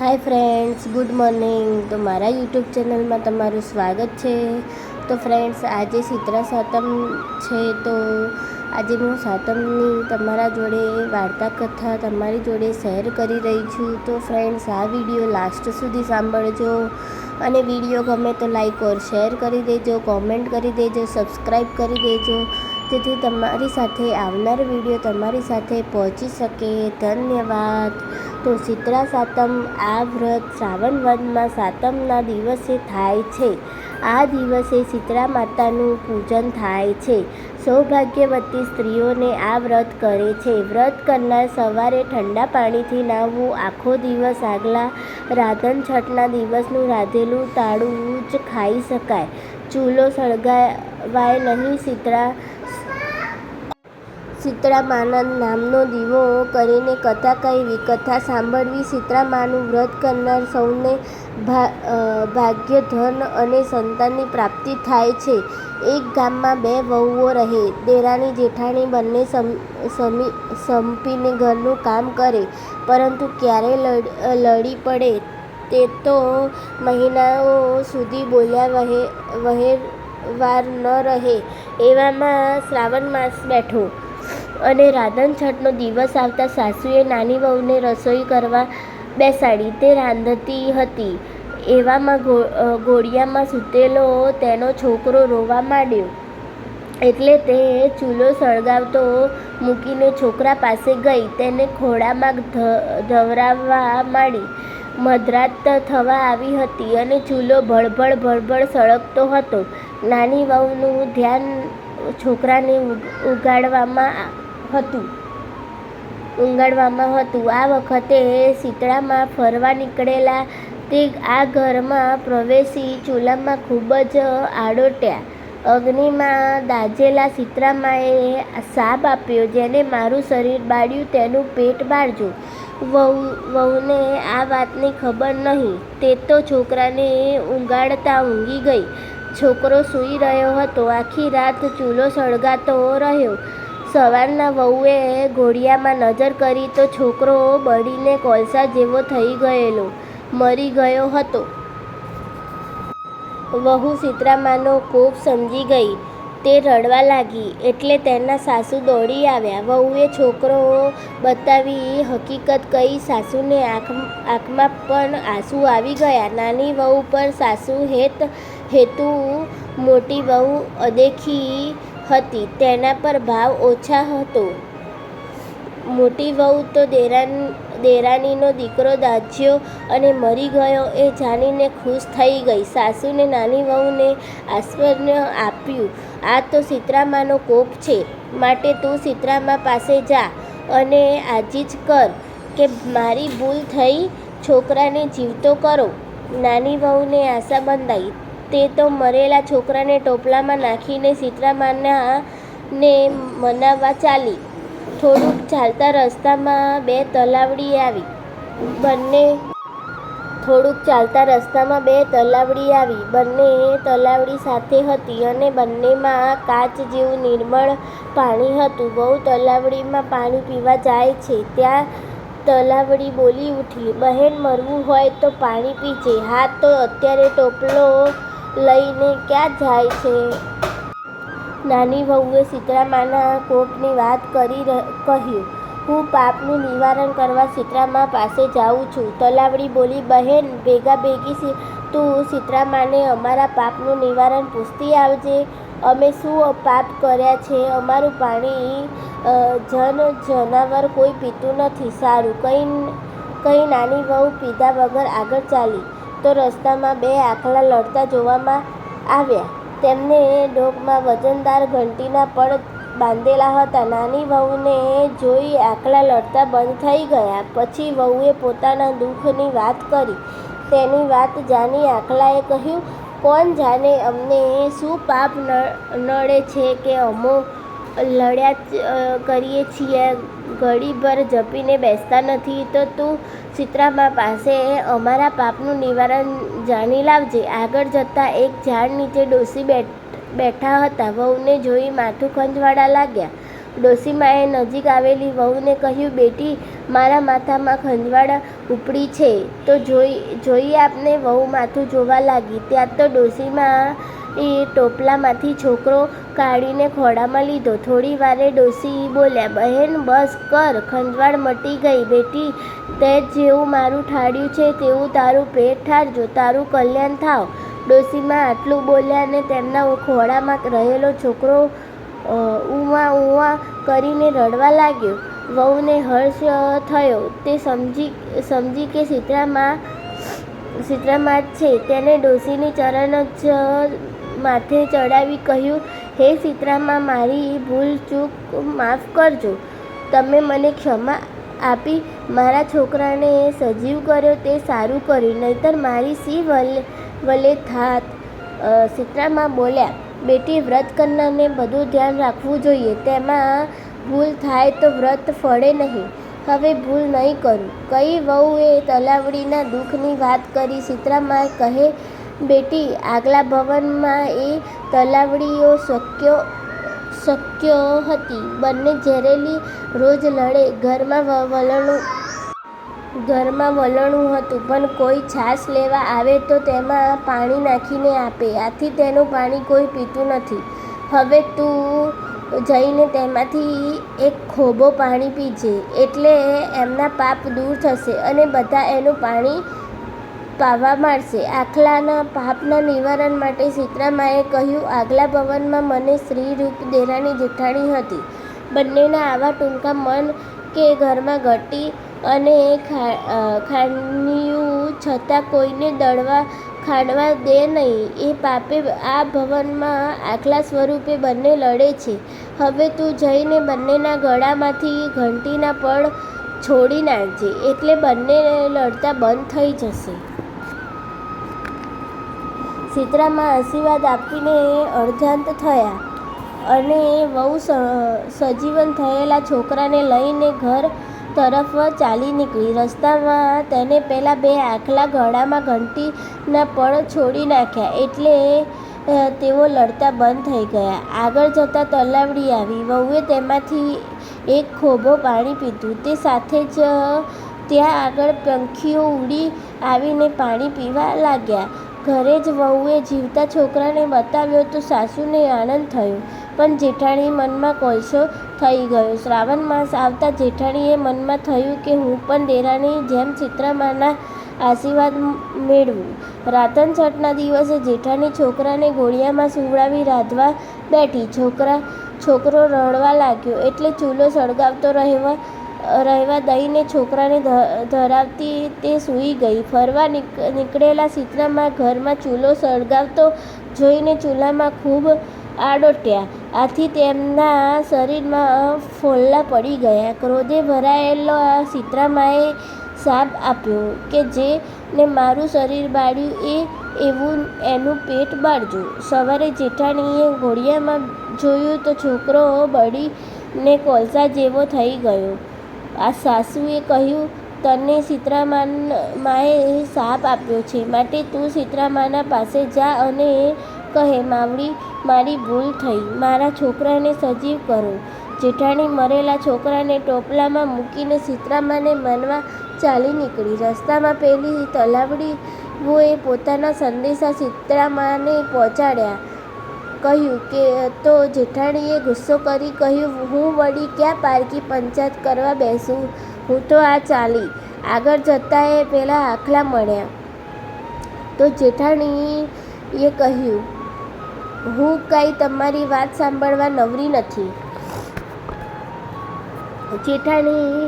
Hi friends, good morning. તો મારા YouTube ચેનલમાં તમારું સ્વાગત છે. તો ફ્રેન્ડ્સ, આજે શીતળા સાતમ છે. તો આજે હું સાતમની તમારા જોડે વાર્તા કથા તમારી જોડે શેર કરી રહી છું. તો ફ્રેન્ડ્સ, આ વિડીયો લાસ્ટ સુધી સાંભળજો અને વિડીયો ગમે તો લાઈક ઓર શેર કરી દેજો, કોમેન્ટ કરી દેજો, સબસ્ક્રાઈબ કરી દેજો, જેથી તમારી સાથે આવનાર વિડીયો તમારી સાથે પહોંચી શકે. ધન્યવાદ. તો શીતળા સાતમ આ વ્રત શ્રાવણ વદમાં સાતમના દિવસે થાય છે. આ દિવસે શીતળા માતાનું પૂજન થાય છે. સૌભાગ્યવતી સ્ત્રીઓને આ વ્રત કરે છે. વ્રત કરનાર સવારે ઠંડા પાણીથી નાહવું, આખો દિવસ આગલા રાંધણ છઠના દિવસનું રાંધેલું તાળું જ ખાઈ શકાય, ચૂલો સળગાવાય નહીં, શીતળા માના નામનો દીવો કરીને કથા કહેવી, કથા સાંભળવી. શીતળા માનું વ્રત કરનાર સૌને ભાગ્ય, ધન અને સંતાનની પ્રાપ્તિ થાય છે. એક ગામમાં બે વહુઓ રહે. દેરાણી જેઠાણી બંને સંપીને ઘરનું કામ કરે, પરંતુ ક્યારે લડી પડે તે તો મહિનાઓ સુધી બોલ્યા વહેવાર ન રહે. એવામાં શ્રાવણ માસ બેઠો અને રાંધણ છઠનો દિવસ આવતા સાસુએ નાની વહુને રસોઈ કરવા બેસાડી. તે રાંધતી હતી. એવામાં ઘોડિયામાં સૂતેલો તેનો છોકરો રોવા માંડ્યો. એટલે તે ચૂલો સળગાવતો મૂકીને છોકરા પાસે ગઈ. તેને ખોળામાં ધવરાવવા માંડી. મધરાત થવા આવી હતી અને ચૂલો ભળભળ સળગતો હતો. નાની વહુનું ધ્યાન છોકરાને ઊંઘાડવામાં હતું. આ વખતે શીતળામાં ફરવા નીકળેલા તે આ ઘરમાં પ્રવેશી ચૂલામાં ખૂબ જ આડોટ્યા. અગ્નિમાં દાઝેલા શીતળામાએ શાપ આપ્યો, જેને મારું શરીર બાળ્યું તેનું પેટ બાળજો. વહુને આ વાતની ખબર નહીં. તે તો છોકરાને ઊંઘાડતા ઊંઘી ગઈ. છોકરો સૂઈ રહ્યો હતો. આખી રાત ચૂલો સળગાતો રહ્યો. સવારના વહુએ ઘોડિયામાં નજર કરી તો છોકરો બળીને કોલસા જેવો થઈ ગયેલો મરી ગયો હતો. વહુ શીતળામાનો કોપ સમજી ગઈ. તે રડવા લાગી. એટલે તેના સાસુ દોડી આવ્યા. વહુએ છોકરો બતાવી હકીકત કહી. સાસુને આંખમાં પણ આંસુ આવી ગયા. નાની વહુ પર સાસુ હેતુ મોટી વહુ અદેખી હતી, તેના પર ભાવ ઓછા હતો. મોટી વહુ તો દેરાણીનો દીકરો દાઝ્યો અને મરી ગયો એ જાણીને ખુશ થઈ ગઈ. સાસુને નાની વહુને આશ્ચર્ય આપ્યું. આ તો શીતળામાનો કોપ છે, માટે તું શીતળામા પાસે જા અને આજીજ કર કે મારી ભૂલ થઈ, છોકરાને જીવતો કરો. નાની વહુને આશા બંધાઈ. તે તો મરેલા છોકરાને ટોપલામાં નાખીને શીતળામાને મનાવવા ચાલી. થોડુંક ચાલતા રસ્તામાં બે તલાવડી આવી. બંને તલાવડી સાથે હતી અને બંનેમાં કાચ જેવું નિર્મળ પાણી હતું. બહુ તલાવડીમાં પાણી પીવા જાય છે. ત્યાં તલાવડી બોલી ઉઠી, બહેન, મરવું હોય તો પાણી પીજે. હા, તો અત્યારે ટોપલો લઈને ક્યાં જાય છે? નાની વહુએ શીતળામાના કોપની વાત કહ્યું. હું પાપનું નિવારણ કરવા શીતળામા પાસે જાઉં છું. તલાવડી બોલી, બહેન, ભેગી તું શીતળામાને અમારા પાપનું નિવારણ પૂછતી આવજે. અમે શું પાપ કર્યા છે? અમારું પાણી જનાવર કોઈ પીતું નથી. સારું કઈ નાની વહુ પીધા વગર આગળ ચાલી. તો રસ્તામાં બે આખલા લડતા જોવામાં આવ્યા. તેમને ડોકમાં વજનદાર ઘંટીના પડ બાંધેલા હતા. નાની વહુને જોઈ આખલા લડતા બંધ થઈ ગયા. પછી વહુએ પોતાના દુઃખની વાત કરી. તેની વાત જાણી આખલાએ કહ્યું, કોણ જાણે અમને શું પાપ નડે છે કે અમો લડ્યા કરીએ છીએ, ઘડીભર જપીને બેસતા નથી. તો તું શીતળામા પાસે અમારા પાપનું નિવારણ જાણી લાવજે. આગળ જતાં એક ઝાડ નીચે ડોશી બેઠા હતા. વહુને જોઈ માથું ખંજવાળા લાગ્યા. ડોશીમાએ નજીક આવેલી વહુને કહ્યું, બેટી, મારા માથામાં ખંજવાળ ઉપડી છે તો જોઈએ આપને. વહુ માથું જોવા લાગી. ત્યાં તો ડોશીમાં એ ટોપલામાંથી છોકરો કાઢીને ખોળામાં લીધો. થોડી વારે ડોશી બોલ્યા, બહેન બસ કર, ખંજવાળ મટી ગઈ. બેટી, તે જેવું મારું ઠાડ્યું છે તેવું તારું પેટ ઠારજો, તારું કલ્યાણ થાવ. ડોશીમાં આટલું બોલ્યા ને તેમના ખોળામાં રહેલો છોકરો ઉવા ઉવા કરીને રડવા લાગ્યો. વહુને હર્ષ થયો. તે સમજી કે સીતરામાં જ છે. તેને ડોશીની ચરણ જ માથે ચડાવી કહ્યું, હે સીતરામાં, મારી ભૂલ ચૂક માફ કરજો. તમે મને ક્ષમા આપી મારા છોકરાને સજીવ કર્યો તે સારું કર્યું, નહીંતર મારી સી વલે થાત. સીતરામાં બોલ્યા, બેટી, વ્રત કરનારને બધું ધ્યાન રાખવું જોઈએ. તેમાં ભૂલ થાય તો વ્રત ફળે નહીં. હવે ભૂલ નહીં કરું. કઈ વહુએ તલાવડીના દુઃખની વાત કરી. સીતરામાં કહે, બેટી, આગલા ભવનમાં એ તલાવડીઓ શક્ય હતી. બંને ઝેરેલી, રોજ લડે. ઘરમાં વલણું હતું, પણ કોઈ છાશ લેવા આવે તો તેમાં પાણી નાખીને આપે. આથી તેનું પાણી કોઈ પીતું નથી. હવે તું જઈને તેમાંથી એક ખોબો પાણી પીજે, એટલે એમના પાપ દૂર થશે અને બધા એનું પાણી પાવા માંડશે. આખલાના પાપના નિવારણ માટે સીતરામાએ કહ્યું, આગલા ભવનમાં મને સ્ત્રીરૂપ દેરાણી જેઠાણી હતી. બંનેના આવા ટૂંકા મન કે ઘરમાં ઘટી અને ખાંડ્યું છતાં કોઈને ખાંડવા દે નહીં. એ પાપે આ ભવનમાં આખલા સ્વરૂપે બંને લડે છે. હવે તું જઈને બંનેના ગળામાંથી ઘંટીના પડ છોડી નાખજે, એટલે બંને લડતા બંધ થઈ જશે. સીતરામાં આશીર્વાદ આપીને અર્ધાંત થયા અને વહુ સજીવન થયેલા છોકરાને લઈને ઘર તરફ ચાલી નીકળી. રસ્તામાં તેને પેલા બે આખલા ગળામાં ઘંટીના પડ છોડી નાખ્યા, એટલે તેઓ લડતા બંધ થઈ ગયા. આગળ જતાં તલાવડી આવી. વહુએ તેમાંથી એક ખોબો પાણી પીધું. તે સાથે જ ત્યાં આગળ પંખીઓ ઉડી આવીને પાણી પીવા લાગ્યા. ઘરે જ વહુએ જીવતા છોકરાને બતાવ્યો તો સાસુને આનંદ થયો, પણ જેઠાણી મનમાં કોલસો થઈ ગયો. શ્રાવણ માસ આવતા જેઠાણીએ મનમાં થયું કે હું પણ દેરાણી જેમ સીતરામાના આશીર્વાદ મેળવું. રાધન છઠના દિવસે જેઠાણી છોકરાને ઘોડિયામાં સુવડાવી રાંધવા બેઠી. છોકરો રડવા લાગ્યો એટલે ચૂલો સળગાવતો રહેવા દઈને છોકરાને ધરાવતી તે સૂઈ ગઈ. ફરવા નીકળેલા સીતરામાં ઘરમાં ચૂલો સળગાવતો જોઈને ચૂલામાં ખૂબ આડોટ્યા. આથી તેમના શરીરમાં ફોલ્લા પડી ગયા. ક્રોધે ભરાયેલા સીતરામાએ શાપ આપ્યો કે જેને મારું શરીર બાળ્યું એનું પેટ બાળજો. સવારે જેઠાણીએ ઘોડિયામાં જોયું તો છોકરો બળીને કોલસા જેવો થઈ ગયો. આ સાસુએ કહ્યું, તને સીતરામાએ શાપ આપ્યો છે, માટે તું સીતરામાના પાસે જા અને કહે, મારી ભૂલ થઈ, મારા છોકરાને સજીવ કરો. જેઠાણી મરેલા છોકરાને ટોપલામાં મૂકીને સીતરામાને માનવા ચાલી નીકળી. રસ્તામાં પેલી તલાવડીઓએ પોતાના સંદેશા સીતરામાને પહોંચાડ્યા. કહ્યું કે તો જેઠાણીએ ગુસ્સો કરી કહ્યું, હું વળી ક્યાં પારકી પંચાયત કરવા બેસું, હું તો આ ચાલી. આગળ જતાં એ પેલા આખલા મળ્યા તો જેઠાણીએ કહ્યું, હું કાંઈ તમારી વાત સાંભળવા નવરી નથી. જેઠાણી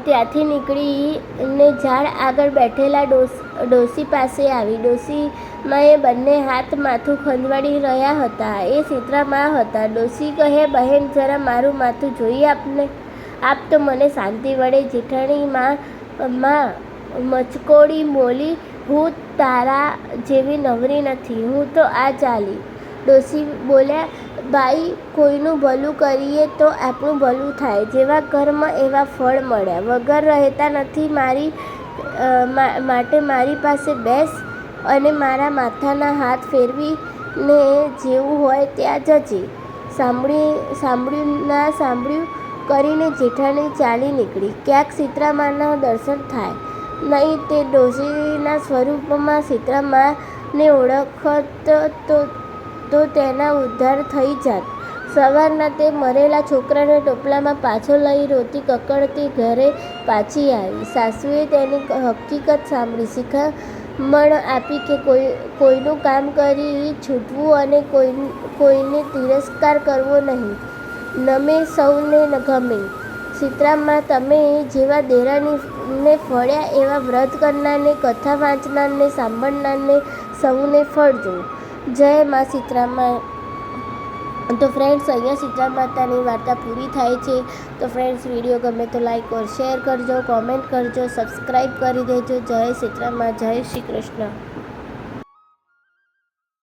ત્યાંથી નીકળીને ઝાડ આગળ બેઠેલા ડોશી પાસે આવી. ડોશીમાએ બંને હાથ માથું ખંજવાળી રહ્યા હતા. એ સીતરામા હતા. ડોશી કહે, બહેન, જરા મારું માથું જોઈ આપને. આપ તો મને શાંતિ વળે. જેઠાણી માં મચકોડી બોલી, હું તારા જેવી નવરી નથી, હું તો આ ચાલી. ડોશી બોલ્યા, બાઈ, કોઈનું ભલું કરીએ તો આપણું ભલું થાય. જેવા કર્મ એવા ફળ મળ્યા. વગર રહેતા નથી. માટે મારી પાસે બેસ અને મારા માથાના હાથ ફેરવીને જેવું હોય ત્યાં જજે. સાંભળ્યું કરીને જેઠાણી ચાલી નીકળી. ક્યાંક સીતરામાના દર્શન થાય નહીં તે ડોશીના સ્વરૂપમાં સીતરામાને ઓળખત તો તેના ઉદ્ધાર થઈ જાત. સવારના તે મરેલા છોકરાને ટોપલામાં પાછો લઈ રોતી કકળતી ઘરે પાછી આવી. સાસુએ તેની હકીકત સાંભળી શિખામણ આપી કે કોઈનું કામ કરી છૂટવું અને કોઈને તિરસ્કાર કરવો નહીં. નમે સૌને ગમે. સીતરામા તમે જેવા દેરાણીને ફળ્યા એવા વ્રત કરનારને, કથા વાંચનારને, સાંભળનારને સૌને ફળજો. જય મા સીતરામા. તો ફ્રેન્ડ્સ, અહીંયા સીતરા માતાની વાર્તા પૂરી થાય છે. તો ફ્રેન્ડ્સ, વિડીયો ગમે તો લાઈક ઓર શેર કરજો, કોમેન્ટ કરજો, સબસ્ક્રાઈબ કરી દેજો. જય સીતરામા, જય શ્રી કૃષ્ણ.